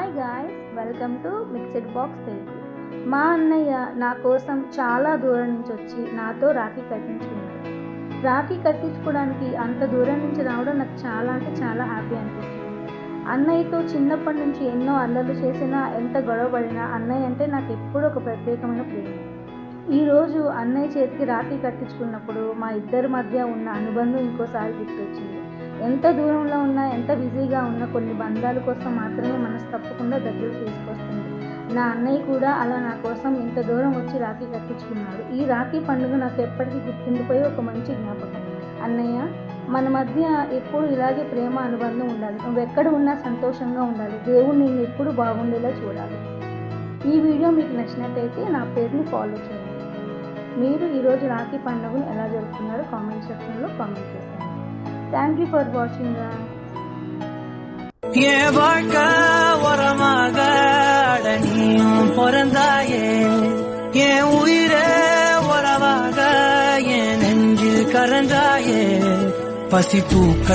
Hi guys, welcome to mixed box Telugu. మా అన్నయ్య నా కోసం చాలా దూరం నుంచి వచ్చి నాతో రాఖీ కట్టించుకున్నాడు. రాఖీ కట్టించుకోవడానికి అంత దూరం నుంచి రావడం నాకు చాలా అంటే చాలా హ్యాపీ అనిపించింది. అన్నయ్యతో చిన్నప్పటి నుంచి ఎన్నో అల్లర్లు చేసినా, ఎంత గొడవ పడినా అన్నయ్య అంటే నాకు ఎప్పుడూ ఒక ప్రత్యేకమైన ప్రేమ. ఈరోజు అన్నయ్య చేతికి రాఖీ కట్టించుకున్నప్పుడు మా ఇద్దరి మధ్య ఉన్న అనుబంధం ఇంకోసారి గుర్తొచ్చింది. ఎంత దూరంలో ఉన్నా, ఎంత బిజీగా ఉన్నా కొన్ని బంధాల కోసం మాత్రమే మనసు తప్పకుండా దగ్గర తీసుకొస్తుంది. నా అన్నయ్య కూడా అలా నా కోసం ఇంత దూరం వచ్చి రాఖీ కట్టించుకున్నాడు. ఈ రాఖీ పండుగ నాకు ఎప్పటికీ గుర్తుండిపోయే ఒక మంచి జ్ఞాపకం. అన్నయ్య, మన మధ్య ఎప్పుడు ఇలాగే ప్రేమ అనుబంధం ఉండాలి. నువ్వు ఎక్కడ ఉన్నా సంతోషంగా ఉండాలి. దేవుడు నిన్ను ఎప్పుడు బాగుండేలా చూడాలి. ఈ వీడియో మీకు నచ్చినట్టయితే నా పేజ్ని ఫాలో చేయండి. మీరు ఈరోజు రాఖీ పండుగను ఎలా జరుపుకున్నారో కామెంట్ సెక్షన్లో కామెంట్ చేయండి. Thank you for watching guys. என் வாழ்க்கை உரமாக அடனியும் பிறந்தாயே, என் உயிரே உறவாக என் நெஞ்சில் கரந்தாயே, பசி தூக்க